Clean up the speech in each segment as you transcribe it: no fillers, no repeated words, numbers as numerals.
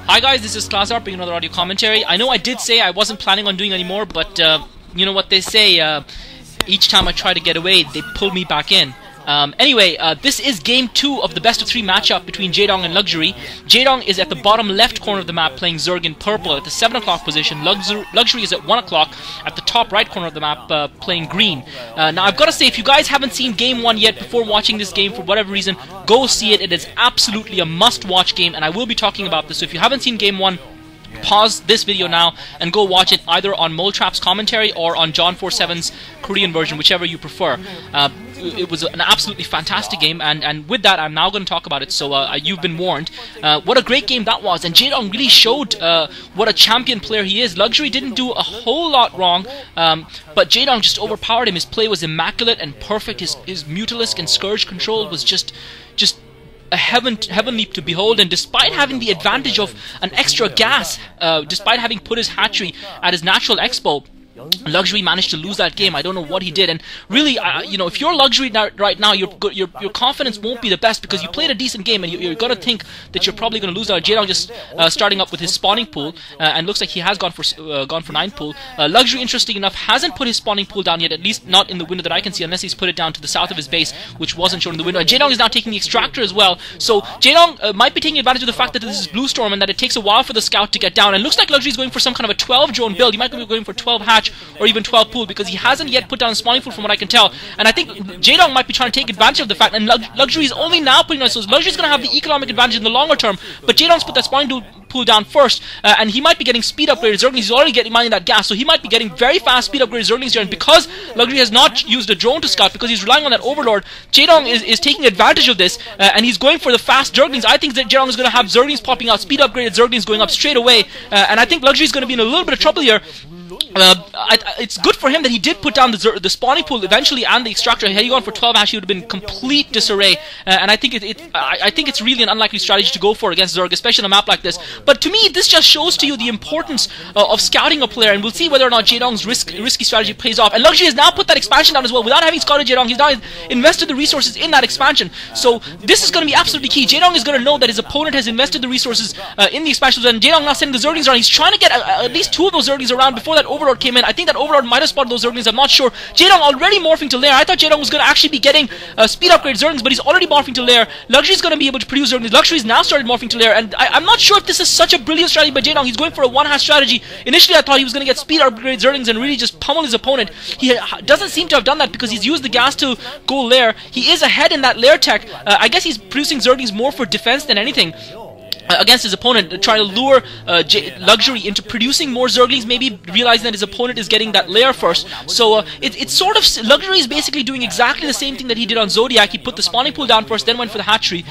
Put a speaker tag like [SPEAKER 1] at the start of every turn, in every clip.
[SPEAKER 1] Hi guys, this is Klazart bringing another audio commentary. I know I did say I wasn't planning on doing any more, but you know what they say, each time I try to get away, they pull me back in. Anyway, this is game 2 of the best of 3 matchup between Jaedong and Luxury. Jaedong is at the bottom left corner of the map playing Zerg in purple at the 7 o'clock position. Luxury is at 1 o'clock at the top right corner of the map playing green. Now I've got to say, if you guys haven't seen game 1 yet before watching this game for whatever reason, go see it. It is absolutely a must-watch game, and I will be talking about this. So if you haven't seen game 1, pause this video now and go watch it either on Moletrap's commentary or on John47's Korean version, whichever you prefer. It was an absolutely fantastic game, and with that I'm now going to talk about it, so you've been warned. What a great game that was, and Jaedong really showed what a champion player he is. Luxury didn't do a whole lot wrong, but Jaedong just overpowered him. His play was immaculate and perfect. His Mutalisk and Scourge control was just a heavenly to behold, and despite having the advantage of an extra gas, despite having put his hatchery at his natural expo, Luxury managed to lose that game. I don't know what he did, and really, you know, if you're Luxury right now, your confidence won't be the best because you played a decent game, and you're gonna think that you're probably gonna lose. Jaedong just starting up with his spawning pool, and looks like he has gone for 9 pool. Luxury, interesting enough, hasn't put his spawning pool down yet, at least not in the window that I can see, unless he's put it down to the south of his base, which wasn't shown in the window. And Jaedong is now taking the extractor as well, so Jaedong might be taking advantage of the fact that this is Bluestorm and that it takes a while for the scout to get down. And looks like Luxury is going for some kind of a 12 drone build. He might be going for 12 hatch or even 12 pool, because he hasn't yet put down spawning pool from what I can tell. And I think Jaedong might be trying to take advantage of the fact, and Luxury is only now putting on, so Luxury is going to have the economic advantage in the longer term, but Jaedong's put that spawning pool down first, and he might be getting speed upgraded Zerglings. He's already getting mining that gas, so he might be getting very fast speed upgraded Zerglings here, and because Luxury has not used a drone to scout, because he's relying on that Overlord, Jaedong is taking advantage of this, and he's going for the fast Zerglings. I think that Jaedong is going to have Zerglings popping out, speed upgraded Zerglings going up straight away, and I think Luxury is going to be in a little bit of trouble here. It's good for him that he did put down the spawning pool eventually and the extractor. Had he gone for 12 hash, he would have been in complete disarray. And I think it's really an unlikely strategy to go for against Zerg, especially on a map like this. But to me, this just shows to you the importance of scouting a player, and we'll see whether or not Jaedong's risky strategy pays off. And Luxury has now put that expansion down as well. Without having scouted Jaedong, he's now invested the resources in that expansion. So this is going to be absolutely key. Jaedong is going to know that his opponent has invested the resources in the expansions, and Jaedong now sending the Zerglings around. He's trying to get at least 2 of those Zerglings around before that Overlord came in. I think that Overlord might have spotted those Zerglings, I'm not sure. Jaedong already morphing to lair. I thought Jaedong was going to actually be getting speed upgrade Zerglings, but he's already morphing to lair. Luxury is going to be able to produce Zerglings. Luxury's now started morphing to lair, and I'm not sure if this is such a brilliant strategy by Jaedong. He's going for a 1-hash strategy. Initially I thought he was going to get speed upgrade Zerglings and really just pummel his opponent. He doesn't seem to have done that because he's used the gas to go lair. He is ahead in that lair tech. I guess he's producing Zerglings more for defense than anything against his opponent, trying to lure Luxury into producing more Zerglings, maybe realizing that his opponent is getting that lair first. So it's sort of, Luxury is basically doing exactly the same thing that he did on Zodiac. He put the spawning pool down first, then went for the hatchery.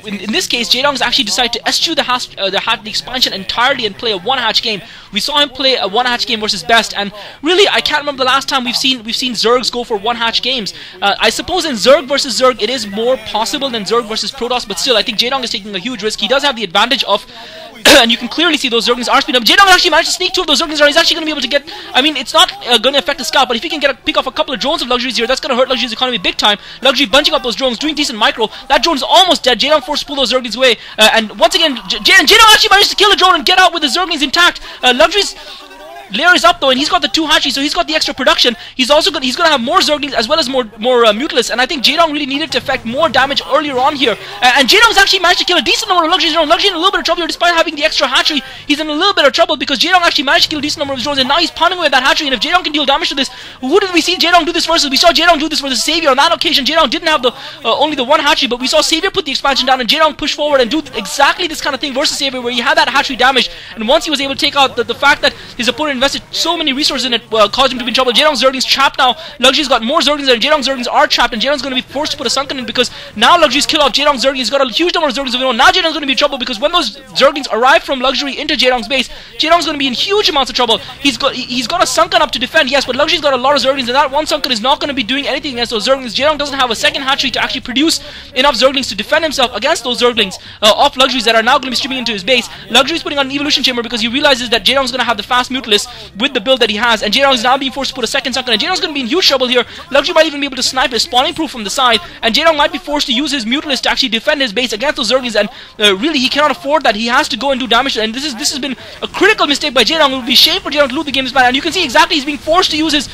[SPEAKER 1] In this case, Jaedong has actually decided to eschew the expansion entirely and play a 1-hatch game. We saw him play a 1-hatch game versus Best, and really, I can't remember the last time we've seen Zergs go for 1-hatch games. I suppose in Zerg versus Zerg, it is more possible than Zerg versus Protoss, but still, I think Jaedong is taking a huge risk. He does have the advantage of and you can clearly see those Zerglings are speed up. Jaedong actually managed to sneak 2 of those Zerglings around. He's actually going to be able to get, I mean, it's not going to affect the scout, but if he can pick off a couple of drones of Luxury's here, that's going to hurt Luxury's economy big time. Luxury bunching up those drones, doing decent micro. That drone is almost dead. Jaedong forced to pull those Zerglings away, and once again, Jaedong actually managed to kill the drone and get out with the Zerglings intact. Luxury's lair is up though, and he's got the 2 hatcheries, so he's got the extra production. He's also he's going to have more Zerglings as well as more Mutalists, and I think Jaedong really needed to effect more damage earlier on here. And Jaedong's actually managed to kill a decent number of Luxury's drones. Luxury in a little bit of trouble here, despite having the extra hatchery. He's in a little bit of trouble because Jaedong actually managed to kill a decent number of his drones, and now he's pounding away at that hatchery. And if Jaedong can deal damage to this, who did we see Jaedong do this versus? We saw Jaedong do this for the Savior. On that occasion, Jaedong didn't have only the 1 hatchery, but we saw Savior put the expansion down, and Jaedong push forward and do exactly this kind of thing versus Savior, where he had that hatchery damaged, and once he was able to take out the fact that his opponent invested so many resources in it, caused him to be in trouble. Jaedong's Zerglings trapped now. Luxury's got more Zerglings, and Jaedong's Zerglings are trapped, and Jaedong's going to be forced to put a sunken in because now Luxury's kill off Jaedong's Zerglings. He's got a huge number of Zerglings of his own. Now Jaedong's going to be in trouble because when those Zerglings arrive from Luxury into Jaedong's base, Jaedong's going to be in huge amounts of trouble. He's got a sunken up to defend, yes, but Luxury's got a lot of Zerglings, and that one sunken is not going to be doing anything against those Zerglings. Jaedong doesn't have a second hatchery to actually produce enough Zerglings to defend himself against those Zerglings off Luxury's that are now going to be streaming into his base. Luxury's putting on an evolution chamber because he realizes that Jaedong's going to have the fast Mutalisk, with the build that he has, and Jaedong is now being forced to put a second sunken, and Jaedong's going to be in huge trouble here. Luxury might even be able to snipe his spawning proof from the side, and Jaedong might be forced to use his Mutalisk to actually defend his base against those Zerglings, and really he cannot afford that. He has to go and do damage, and this has been a critical mistake by Jaedong. It would be a shame for Jaedong to lose the game this match, and you can see exactly he's being forced to use his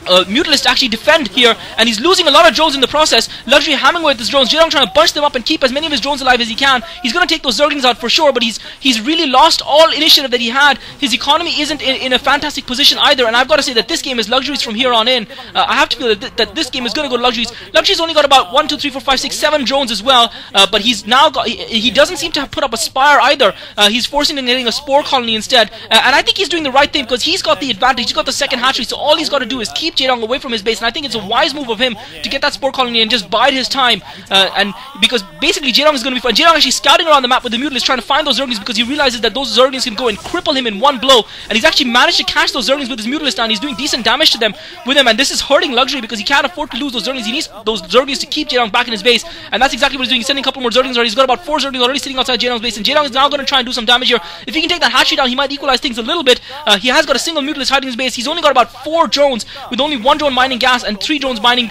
[SPEAKER 1] Mutalisk to actually defend here, and he's losing a lot of drones in the process. Luxury hammering away with his drones. Jaedong trying to bunch them up and keep as many of his drones alive as he can. He's going to take those Zerglings out for sure, but he's really lost all initiative that he had. His economy isn't in a fantastic position either, and I've got to say that this game is Luxury's from here on in. I have to feel that this game is going to go to Luxury's. Luxury's only got about 1, 2, 3, 4, 5, 6, 7 drones as well, but he's now got, he doesn't seem to have put up a spire either. He's forcing him getting a spore colony instead, and I think he's doing the right thing because he's got the advantage. He's got the second hatchery, so all he's got to do is keep Jaedong away from his base, and I think it's a wise move of him to get that spore colony and just bide his time, and because basically Jaedong is going to be fine. Jaedong actually scouting around the map with the Mutalisk trying to find those Zerglings because he realizes that those Zerglings can go and cripple him in one blow, and he's actually managed to catch those Zerglings with his Mutalisk and he's doing decent damage to them with him, and this is hurting Luxury because he can't afford to lose those Zerglings. He needs those Zerglings to keep Jaedong back in his base, and that's exactly what he's doing. He's sending a couple more Zerglings already. He's got about 4 Zerglings already sitting outside Jaedong's base, and Jaedong is now going to try and do some damage here. If he can take that hatchery down, he might equalize things a little bit. He has got a single Mutalisk hiding in his base. He's only got about 4 drones, with only 1 drone mining gas and 3 drones mining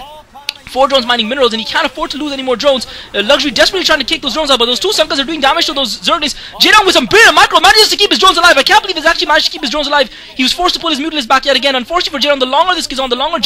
[SPEAKER 1] 4 drones mining minerals, and he can't afford to lose any more drones. Luxury desperately trying to take those drones out, but those 2 Sunkas are doing damage to those Zerglings. Jaedong with some brilliant micro manages to keep his drones alive. I can't believe he's actually managed to keep his drones alive. He was forced to pull his Mutalisk back yet again. Unfortunately for Jaedong, the longer this goes on, the longer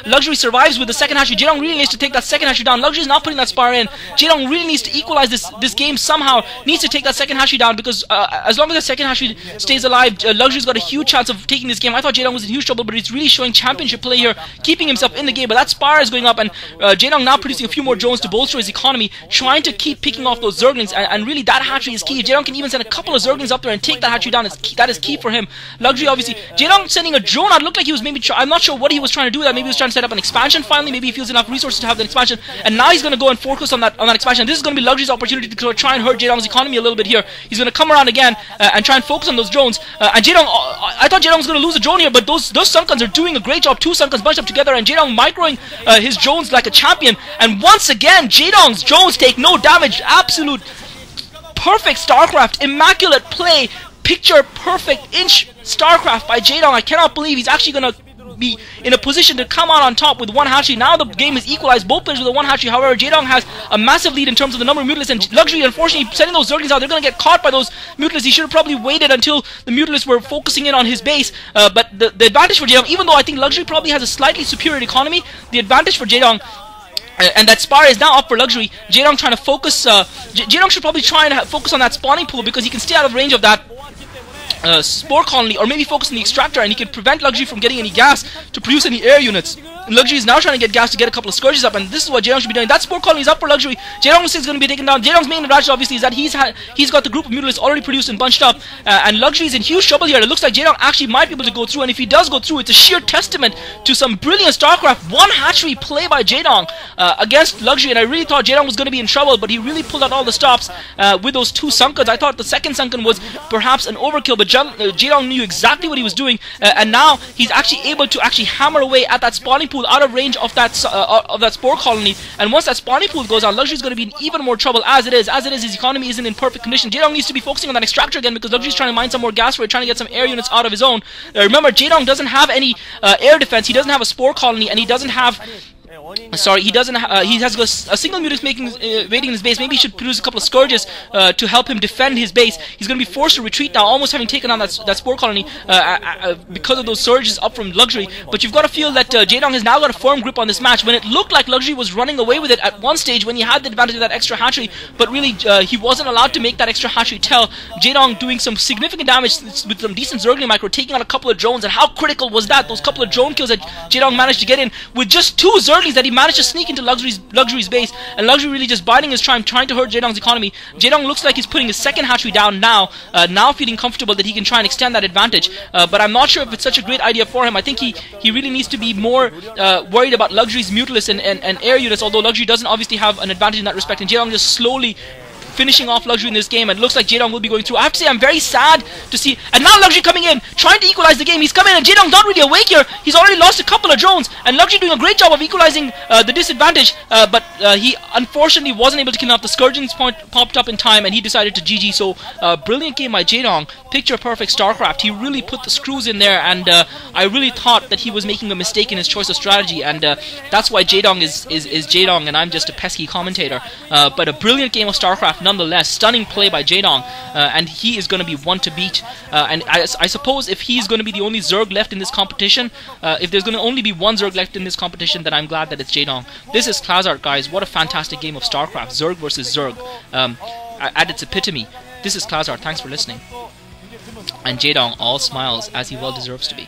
[SPEAKER 1] Luxury survives with the second hatchery. Jaedong really needs to take that second hatchery down. Luxury is not putting that spire in. Jaedong really needs to equalize this game somehow. Needs to take that second hatchery down because as long as the second hatchery stays alive, Luxury's got a huge chance of taking this game. I thought Jaedong was in huge trouble, but he's really showing championship play here, keeping himself in the game. But that spire is going up, and Jaedong now producing a few more drones to bolster his economy, trying to keep picking off those Zerglings, and really that hatchery is key. If Jaedong can even send a couple of Zerglings up there and take that hatchery down, that is key for him. Luxury obviously, Jaedong sending a drone out, looked like he was maybe, I'm not sure what he was trying to do with that. Maybe he was trying to set up an expansion finally, maybe he feels enough resources to have the expansion, and now he's going to go and focus on that expansion. This is going to be Luxury's opportunity to try and hurt Jaedong's economy a little bit here. He's going to come around again and try and focus on those drones, and Jaedong, I thought Jaedong was going to lose a drone here, but those Sunkans are doing a great job. 2 Sunkans bunched up together, and Jaedong microing his drones like a champion, and once again Jaedong's drones take no damage. Absolute perfect StarCraft, immaculate play, picture perfect inch StarCraft by Jaedong. I cannot believe he's actually going to be in a position to come out on top with 1 hatchery. Now the game is equalized, both players with a 1 hatchery. However, Jaedong has a massive lead in terms of the number of Mutalisks, and Luxury, unfortunately, sending those Zerglings out, they're going to get caught by those Mutalisks. He should have probably waited until the Mutalisks were focusing in on his base, but the advantage for Jaedong, even though I think Luxury probably has a slightly superior economy, the advantage for Jaedong, and that spire is now up for Luxury. Jaedong trying to focus, Jaedong should probably try and focus on that spawning pool because he can stay out of range of that spore colony, or maybe focus on the extractor, and he can prevent Luxury from getting any gas to produce any air units. Luxury is now trying to get gas to get a couple of scourges up, and this is what Jaedong should be doing. That spore colony is up for Luxury. Jaedong is going to be taken down. Jaedong's main advantage obviously is that he's got the group of Mutalisks already produced and bunched up, and Luxury is in huge trouble here. It looks like Jaedong actually might be able to go through, and if he does go through, it's a sheer testament to some brilliant StarCraft 1 hatchery play by Jaedong against Luxury, and I really thought Jaedong was going to be in trouble, but he really pulled out all the stops with those 2 Sunkans. I thought the second Sunken was perhaps an overkill, but Jaedong knew exactly what he was doing, and now he's actually able to hammer away at that spawning pool out of range of that spore colony, and once that spawning pool goes on, Luxury is going to be in even more trouble. As it is, his economy isn't in perfect condition. Jaedong needs to be focusing on that extractor again because Luxury is trying to mine some more gas for it, trying to get some air units out of his own. Remember, Jaedong doesn't have any air defense, he doesn't have a spore colony, and he doesn't have he doesn't. He has a single Mutalisk waiting in his base. Maybe he should produce a couple of Scourges to help him defend his base. He's going to be forced to retreat now, almost having taken on that spore colony because of those surges up from Luxury. But you've got to feel that Jaedong has now got a firm grip on this match. When it looked like Luxury was running away with it at one stage when he had the advantage of that extra hatchery, but really he wasn't allowed to make that extra hatchery tell. Jaedong doing some significant damage with some decent Zergling micro, taking out a couple of drones, and how critical was that? Those couple of drone kills that Jaedong managed to get in with just 2 Zerglings that he managed to sneak into Luxury's base, and Luxury really just biding his time, trying to hurt Jaedong's economy. Jaedong looks like he's putting his second hatchery down now, now feeling comfortable that he can try and extend that advantage, but I'm not sure if it's such a great idea for him. I think he really needs to be more worried about Luxury's Mutalisk and air units, although Luxury doesn't obviously have an advantage in that respect, and Jaedong just slowly finishing off Luxury in this game, and it looks like Jaedong will be going through. I have to say, I'm very sad to see, and now Luxury coming in, trying to equalize the game. He's coming in, and Jaedong not really awake here. He's already lost a couple of drones, and Luxury doing a great job of equalizing the disadvantage, but he unfortunately wasn't able to kill off. The Scourgeons popped up in time, and he decided to GG. So brilliant game by Jaedong, picture perfect StarCraft. He really put the screws in there, and I really thought that he was making a mistake in his choice of strategy, and that's why Jaedong is Jaedong, and I'm just a pesky commentator. But a brilliant game of StarCraft nonetheless. Stunning play by Jaedong, and he is going to be one to beat. And I suppose if he's going to be the only Zerg left in this competition, if there's going to only be one Zerg left in this competition, then I'm glad that it's Jaedong. This is Klazart, guys. What a fantastic game of StarCraft. Zerg versus Zerg. At its epitome. This is Klazart. Thanks for listening. And Jaedong all smiles, as he well deserves to be.